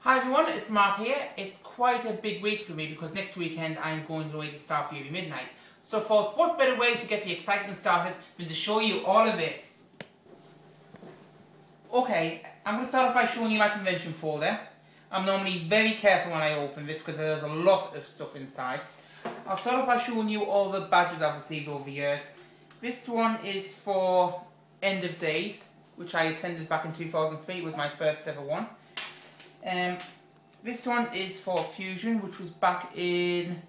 Hi everyone, it's Mark here. It's quite a big week for me because next weekend I'm going away to Star Fury Midnight. So I thought, what better way to get the excitement started than to show you all of this. Okay, I'm going to start off by showing you my convention folder. I'm normally very careful when I open this because there's a lot of stuff inside. I'll start off by showing you all the badges I've received over the years. This one is for End of Days, which I attended back in 2003. It was my first ever one. This one is for Fusion, which was back in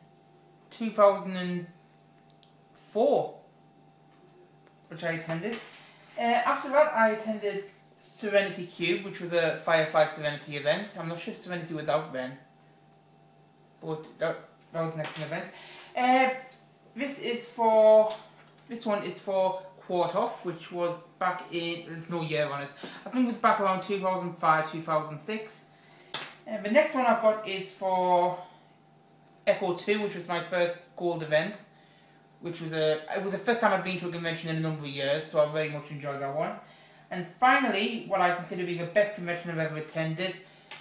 2004, which I attended. After that, I attended Serenity Cube, which was a Firefly Serenity event. I'm not sure if Serenity was out then, but that was next event. This one is for Quartoff, which was back in, there's no year on it, I think it was back around 2005, 2006. The next one I've got is for Echo 2, which was my first gold event, which was it was the first time I'd been to a convention in a number of years, so I very much enjoyed that one. And finally, what I consider to be the best convention I've ever attended,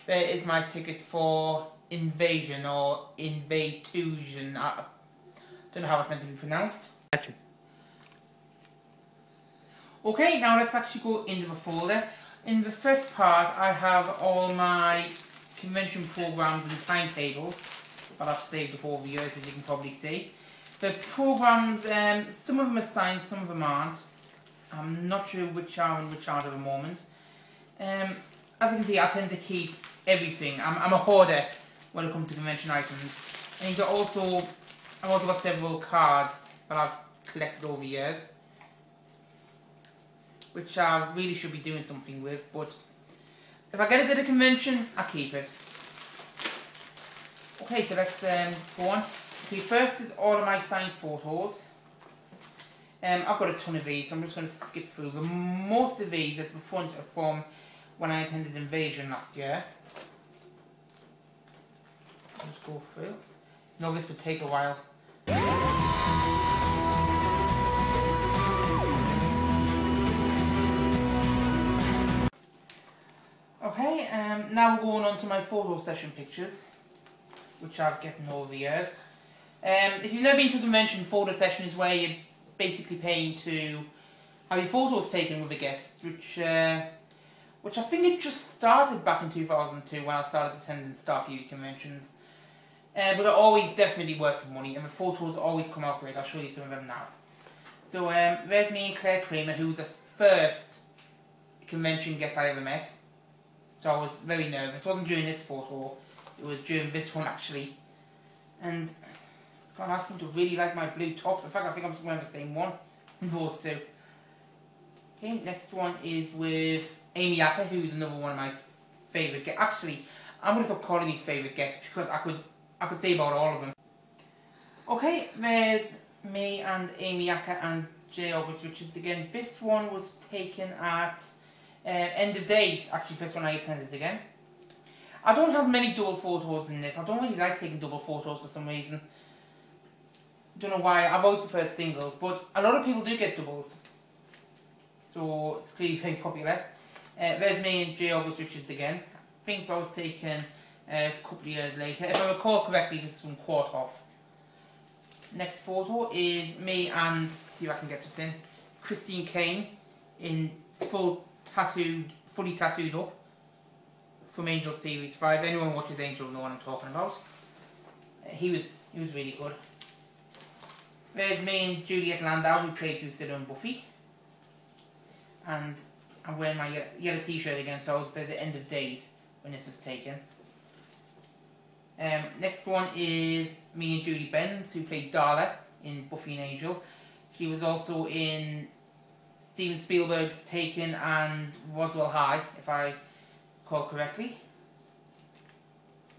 there is my ticket for Invasion or Invatusion. I don't know how it's meant to be pronounced. Okay, now let's actually go into the folder. In the first part, I have all my convention programs and timetables that I've saved up over the years, as you can probably see. The programs, some of them are signed, some of them aren't. I'm not sure which are and which aren't at the moment. As you can see, I tend to keep everything. I'm a hoarder when it comes to convention items. And I've also got several cards that I've collected over the years, which I really should be doing something with, but if I get it at a convention, I keep it. Okay, so let's go on. Okay, first is all of my signed photos. I've got a ton of these, so I'm just going to skip through them. Most of these at the front are from when I attended Invasion last year. I'll just go through. You know, this could take a while. Okay, now we're going on to my photo session pictures, which I've gotten over the years. If you've never been to a convention, photo session is where you're basically paying to have your photos taken with the guests, which I think it just started back in 2002 when I started attending Star Fury conventions. But they're always definitely worth the money, and the photos always come out great. I'll show you some of them now. So there's me and Claire Kramer, who was the first convention guest I ever met. So I was very nervous. It wasn't during this photo, it was during this one actually. And God, I seem to really like my blue tops. In fact, I think I'm just wearing the same one. Those two. Okay, next one is with Amy Acker, who's another one of my favourite guests. Actually, I'm going to stop calling these favourite guests because I could say about all of them. Okay, there's me and Amy Acker and J. August Richards again. This one was taken at End of Days, actually, first one I attended again. I don't have many double photos in this. I don't really like taking double photos for some reason. Don't know why. I've always preferred singles, but a lot of people do get doubles, so it's clearly very popular. There's me and J. August Richards again. I think that was taken a couple of years later. If I recall correctly, this is from Quartoff. Next photo is me and, see if I can get this in, Christine Kane in fully tattooed up from Angel Series 5. Anyone who watches Angel will know what I'm talking about. He was really good. There's me and Juliet Landau, who played Drusilla and Buffy. And I'm wearing my yellow t-shirt again, so I was at the End of Days when this was taken. Next one is me and Julie Benz, who played Darla in Buffy and Angel. She was also in Steven Spielberg's Taken and Roswell High, if I recall correctly.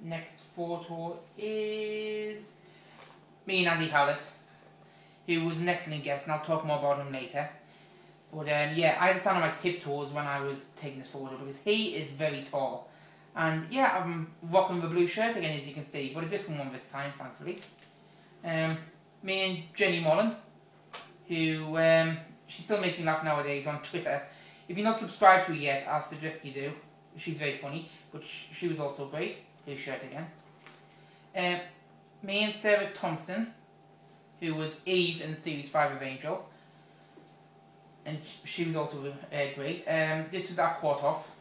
Next photo is me and Andy Hollis, who was an excellent guest, and I'll talk more about him later. But yeah, I had to stand on my tiptoes when I was taking this photo because he is very tall. And yeah, I'm rocking the blue shirt again, as you can see, but a different one this time, thankfully. Me and Jenny Mullen, who she still makes me laugh nowadays on Twitter. If you're not subscribed to her yet, I'll suggest you do. she's very funny, but she was also great. Here's shirt again. Me and Sarah Thompson, who was Eve in Series 5 of Angel, and she was also great. This was our quart-off.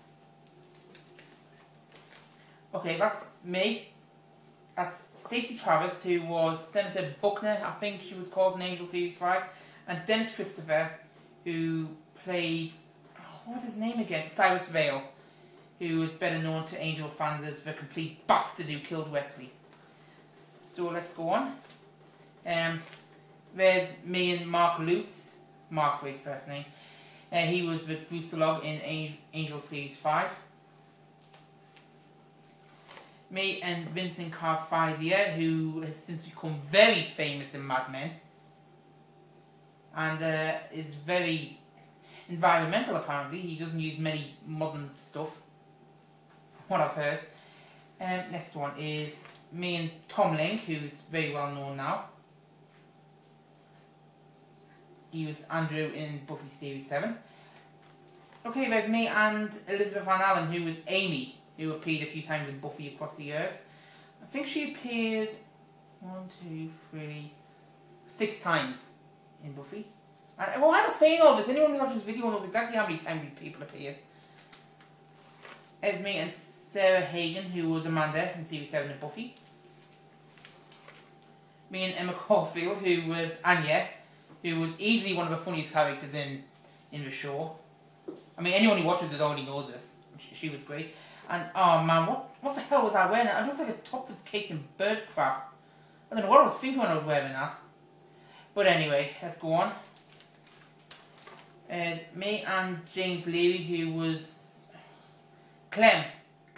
Okay, that's me. That's Stacey Travis, who was Senator Buckner, I think she was called in Angel Series 5, and Dennis Christopher, who played, what was his name again? Cyrus Vale, who was better known to Angel fans as the complete bastard who killed Wesley. So let's go on. There's me and Mark Lutz. Mark, great first name. He was with Brucelog in Angel Series 5. Me and Vincent Carfizia, who has since become very famous in Mad Men. And is very environmental apparently. He doesn't use many modern stuff, from what I've heard. Next one is me and Tom Link, who's very well known now. He was Andrew in Buffy Series 7. Okay, there's me and Elizabeth Van Allen, who was Amy, who appeared a few times in Buffy across the years. I think she appeared 6 times in Buffy. And well, I was saying all this, anyone who watches this video knows exactly how many times these people appeared. There's me and Sarah Hagen, who was Amanda in Series 7 of Buffy. Me and Emma Caulfield, who was Anya, who was easily one of the funniest characters in the show. I mean, anyone who watches it already knows this. She was great. And, oh man, what the hell was I wearing? It looks like a top that's caked in bird crap. I don't know what I was thinking when I was wearing that. But anyway, let's go on. Me and James Leary, who was Clem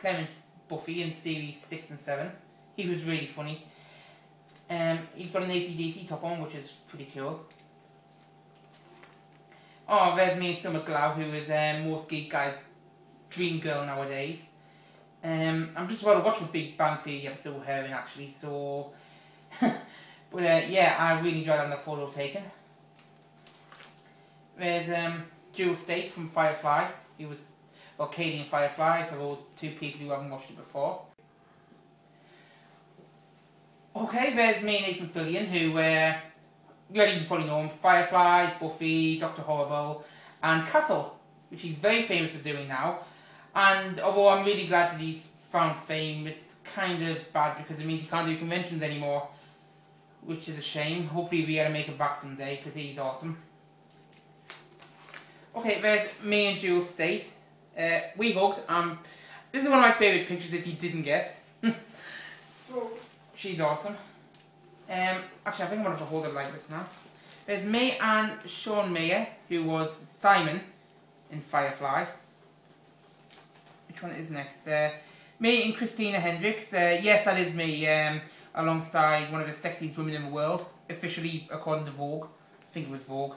in Buffy in Series 6 and 7. He was really funny. He's got an AC/DC top on, which is pretty cool. Oh, there's me and Summer Glau, who is most geek guys' dream girl nowadays. I'm just about to watch the Big Bang Theory episode with her in actually, so... but yeah, I really enjoyed having the photo taken. There's Jewel Staite from Firefly, who was, well, Katie in Firefly, for those 2 people who haven't watched it before. Okay, there's me and Nathan Fillion, who, you probably know him, Firefly, Buffy, Dr. Horrible, and Castle, which he's very famous for doing now. And although I'm really glad that he's found fame, it's kind of bad because it means he can't do conventions anymore, which is a shame. Hopefully we'll be able to make him back someday, because he's awesome. Okay, there's me and Jewel Staite. We hugged. This is one of my favourite pictures if you didn't guess. She's awesome. Actually, I think I'm going to have to hold it like this now. There's me and Sean Mayer, who was Simon in Firefly. Which one is next? Me and Christina Hendricks. Yes, that is me, alongside one of the sexiest women in the world. Officially, according to Vogue. I think it was Vogue.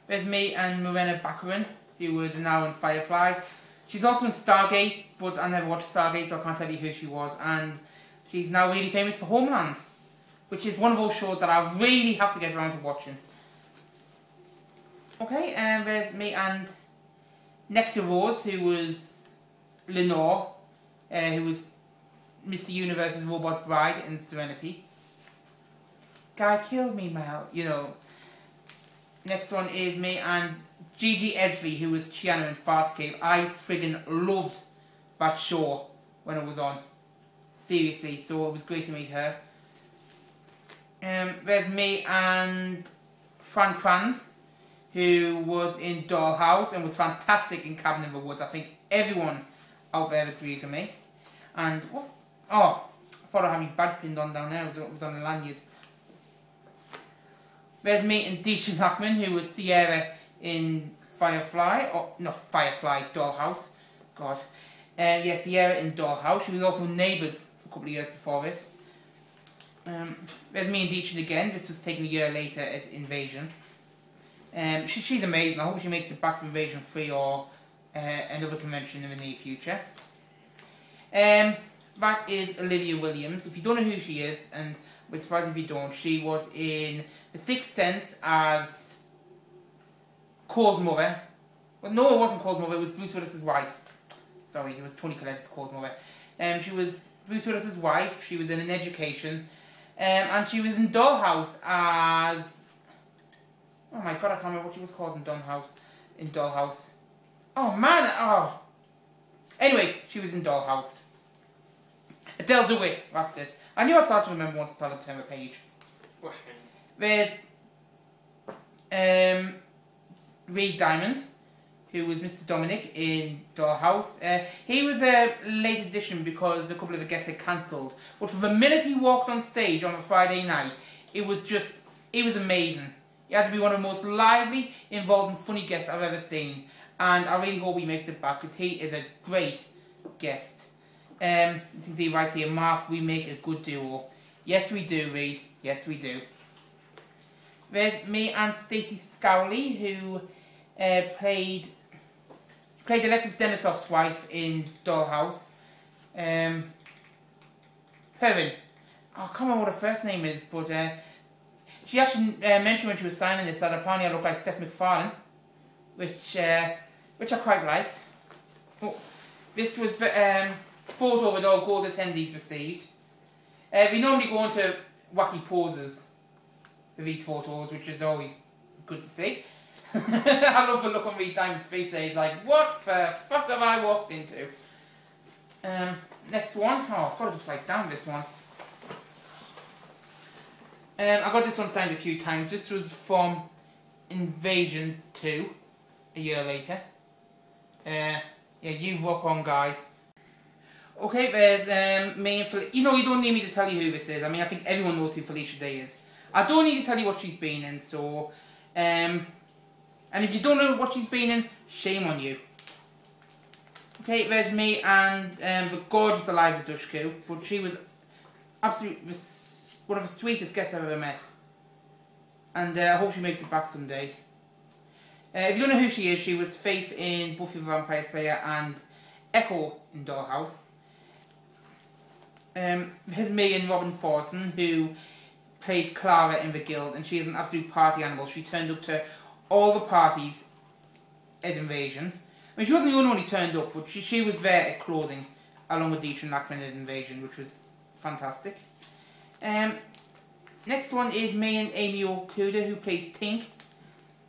There's me and Morena Baccarin, who was now in Firefly. She's also in Stargate, but I never watched Stargate, so I can't tell you who she was. And she's now really famous for Homeland, which is one of those shows that I really have to get around to watching. Okay, and there's me and Nectar Rose, who was Lenore, who was Mr. Universe's robot bride in Serenity. Guy killed me, Mel, you know. Next one is me and Gigi Edgley, who was Chiana in Farscape. I friggin' loved that show when it was on. Seriously, so it was great to meet her. There's me and Fran Kranz, who was in Dollhouse and was fantastic in Cabin in the Woods. I think everyone out there agrees with me. And, oh, I thought I had my badge pinned on down there. It was on the lanyard. There's me and Deacon Hackman, who was Sierra in Firefly, or not Firefly, Dollhouse. God. Yeah, Sierra in Dollhouse. She was also Neighbours for a couple of years before this. There's me and Deacon again. This was taken a year later at Invasion. She's amazing. I hope she makes it back for Invasion 3 or another convention in the near future. That is Olivia Williams. If you don't know who she is, and we're surprised if you don't, she was in The Sixth Sense as Cole's mother, Well, no, it wasn't Cole's mother, it was Bruce Willis's wife. Sorry, it was Toni Collette's Cole's mother. She was Bruce Willis's wife, she was in An Education, and she was in Dollhouse as... Oh my god, I can't remember what she was called in Dollhouse. Oh man, oh. Anyway, she was in Dollhouse. Adele DeWitt, that's it. I knew I'd start to remember once I started to turn the page. There's Reed Diamond, who was Mr. Dominic in Dollhouse. He was a late addition because a couple of the guests had cancelled. But from the minute he walked on stage on a Friday night, it was amazing. He had to be one of the most lively, involved and funny guests I've ever seen. And I really hope he makes it back because he is a great guest. You can see right here, Mark, we make a good duo. Yes we do, Reed. Yes we do. There's me and Stacey Scowley, who played Alexis Denisov's wife in Dollhouse. Perrin. Oh, I can't remember what her first name is, but she actually mentioned when she was signing this that apparently I look like Seth MacFarlane, which I quite liked. Oh, this was the photo with all gold attendees received. We normally go into wacky poses for these photos, which is always good to see. I love the look on Reed Diamond's face there. He's like, what the fuck have I walked into? Next one. Oh, I've got it upside down, this one. I got this one signed a few times. This was from Invasion 2, a year later. Yeah, you rock on, guys. Okay, there's me and Felicia. You know, you don't need me to tell you who this is. I mean, I think everyone knows who Felicia Day is. I don't need to tell you what she's been in, so... and if you don't know what she's been in, shame on you. Okay, there's me and the gorgeous Eliza Dushku, but she was absolutely one of the sweetest guests I've ever met. And I hope she makes it back someday. If you don't know who she is, she was Faith in Buffy the Vampire Slayer and Echo in Dollhouse. There's me and Robin Forson, who plays Clara in The Guild, and she is an absolute party animal. She turned up to all the parties at Invasion. I mean, she wasn't the only one who turned up, but she was there at clothing, along with Dietrich Lackman at Invasion, which was fantastic. Next one is me and Amy Okuda, who plays Tink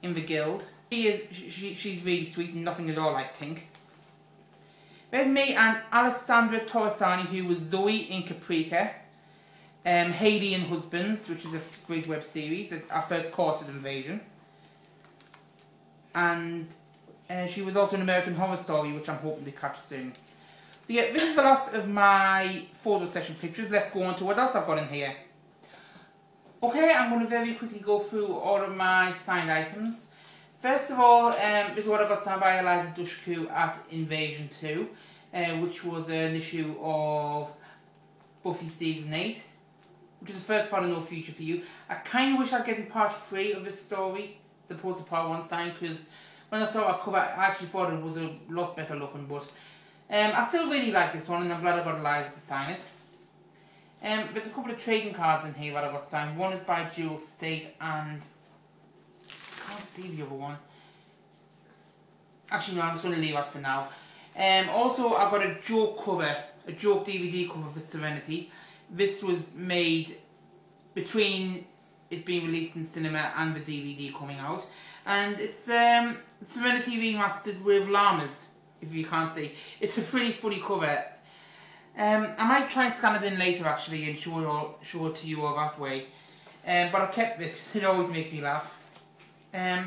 in The Guild. She's really sweet and nothing at all like Tink. There's me and Alessandra Torresani, who was Zoe in Caprica. Hayley and Husbands, which is a great web series, our first quarter Invasion. And she was also in American Horror Story, which I'm hoping to catch soon. So yeah, this is the last of my photo session pictures. Let's go on to what else I've got in here. Okay, I'm going to very quickly go through all of my signed items. First of all, this is what I got signed by Eliza Dushku at Invasion 2, which was an issue of Buffy Season 8, which is the first part of No Future for You. I kind of wish I'd gotten part 3 of this story, as opposed to part 1 signed, because when I saw our cover, I actually thought it was a lot better looking, but I still really like this one, and I'm glad I got Eliza to sign it. There's a couple of trading cards in here that I got signed. One is by Jewel Staite, and I can't see the other one. Actually, no, I'm just going to leave that for now. Also, I've got a joke cover, a joke DVD cover for Serenity. This was made between it being released in cinema and the DVD coming out. And it's Serenity remastered with llamas, if you can't see. It's a pretty funny cover. I might try and scan it in later actually and show it to you all that way. But I kept this because it always makes me laugh. A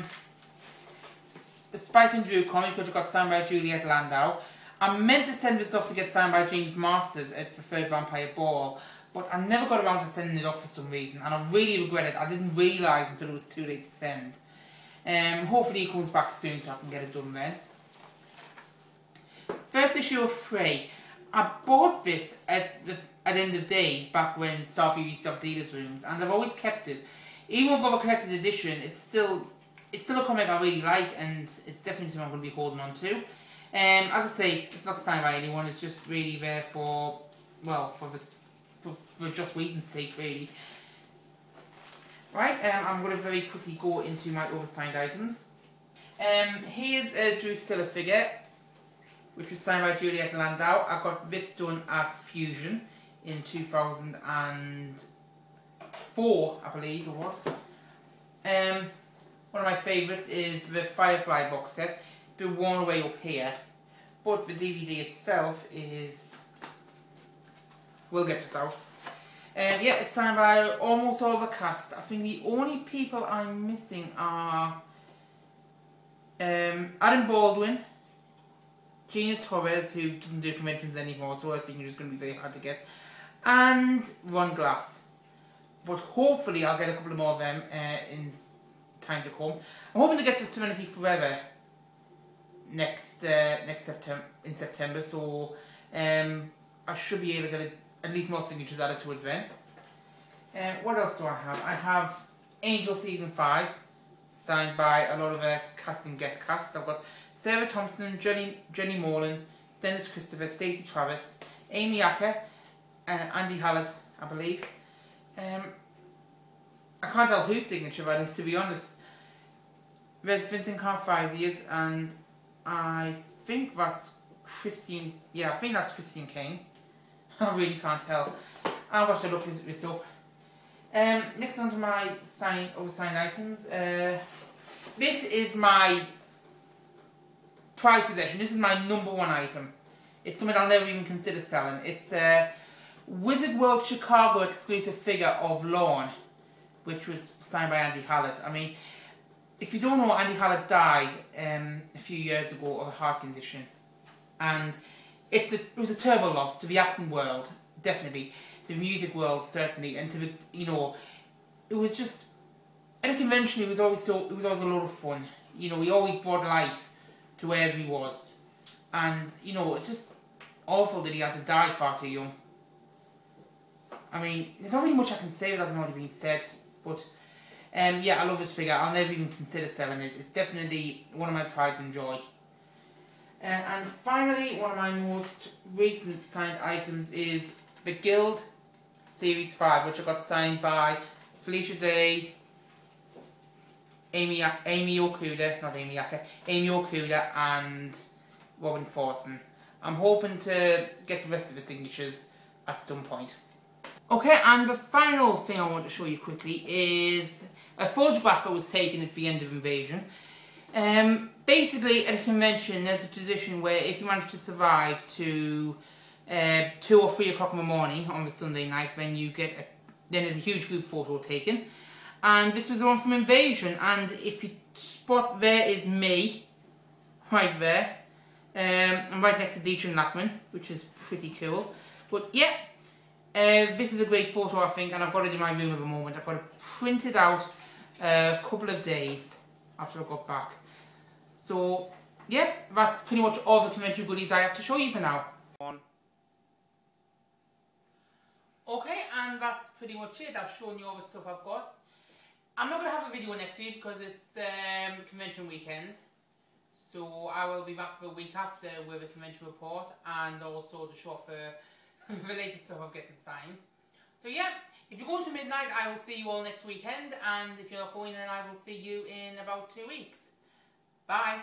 Spike and Drew comic which I got signed by Juliet Landau. I meant to send this off to get signed by James Masters at the Third Vampire Ball, but I never got around to sending it off for some reason, and I really regret it. I didn't realise until it was too late to send. Hopefully he comes back soon so I can get it done then. First issue of Frey. I bought this at End of Days, back when Starfleet used to have dealers' rooms, and I've always kept it. Even with a collected edition, it's still a comic I really like, and it's definitely something I'm going to be holding on to. As I say, it's not signed by anyone, it's just really there for, well, for Joss Whedon's sake, really. Right, I'm going to very quickly go into my oversigned items. Here's a Drusilla figure, which was signed by Juliet Landau. I got this done at Fusion in 2004, I believe it was. One of my favourites is the Firefly box set. It's been worn away up here, but the DVD itself is... We'll get this out. Yeah, it's signed by almost all the cast. I think the only people I'm missing are Adam Baldwin, Gina Torres, who doesn't do conventions anymore, so I think it's just going to be very hard to get, and Ron Glass. But hopefully I'll get a couple more of them in time to come. I'm hoping to get to Serenity Forever next September, so I should be able to get at least more signatures added to it then. What else do I have? I have Angel Season 5, signed by a lot of cast and guest cast. I've got Sarah Thompson, Jenny Morlan, Dennis Christopher, Stacey Travis, Amy Acker, Andy Hallett, I believe. I can't tell whose signature that is, to be honest. There's Vincent Carfiziers, and I think that's Christine. Yeah, I think that's Christine Kane. I really can't tell. I'll have to look this up. Next on to my signed items. This is my prized possession. This is my #1 item. It's something I'll never even consider selling. It's a Wizard World Chicago exclusive figure of Lorne, which was signed by Andy Hallett. I mean, if you don't know, Andy Hallett died a few years ago of a heart condition, and it was a terrible loss to the acting world, definitely, to the music world certainly, and to the, you know, it was just at a convention. It was always a lot of fun. You know, he always brought life to wherever he was, and you know, it's just awful that he had to die far too young. I mean, there's not really much I can say that hasn't already been said, but yeah, I love this figure. I'll never even consider selling it. It's definitely one of my prides and joy. And finally, one of my most recent signed items is the Guild Series 5, which I got signed by Felicia Day, Amy Okuda, not Amy Acker, Amy Okuda and Robin Forson. I'm hoping to get the rest of the signatures at some point. Okay, and the final thing I want to show you quickly is a photograph that was taken at the end of Invasion. Basically, at a convention, there's a tradition where if you manage to survive to 2 or 3 o'clock in the morning on the Sunday night, then there's a huge group photo taken. And this was the one from Invasion, and if you spot, there is me, right there. I'm right next to Dietrich Lackman, which is pretty cool. But yeah, this is a great photo, I think, and I've got it in my room at the moment. I've got it printed out a couple of days after I got back. So, yeah, that's pretty much all the convention goodies I have to show you for now. Okay, and that's pretty much it. I've shown you all the stuff I've got. I'm not going to have a video next week because it's convention weekend. So I will be back the week after with a convention report and also to show off the latest stuff I'm getting signed. So yeah, if you're going to midnight, I will see you all next weekend, and if you're not going, then I will see you in about 2 weeks. Bye.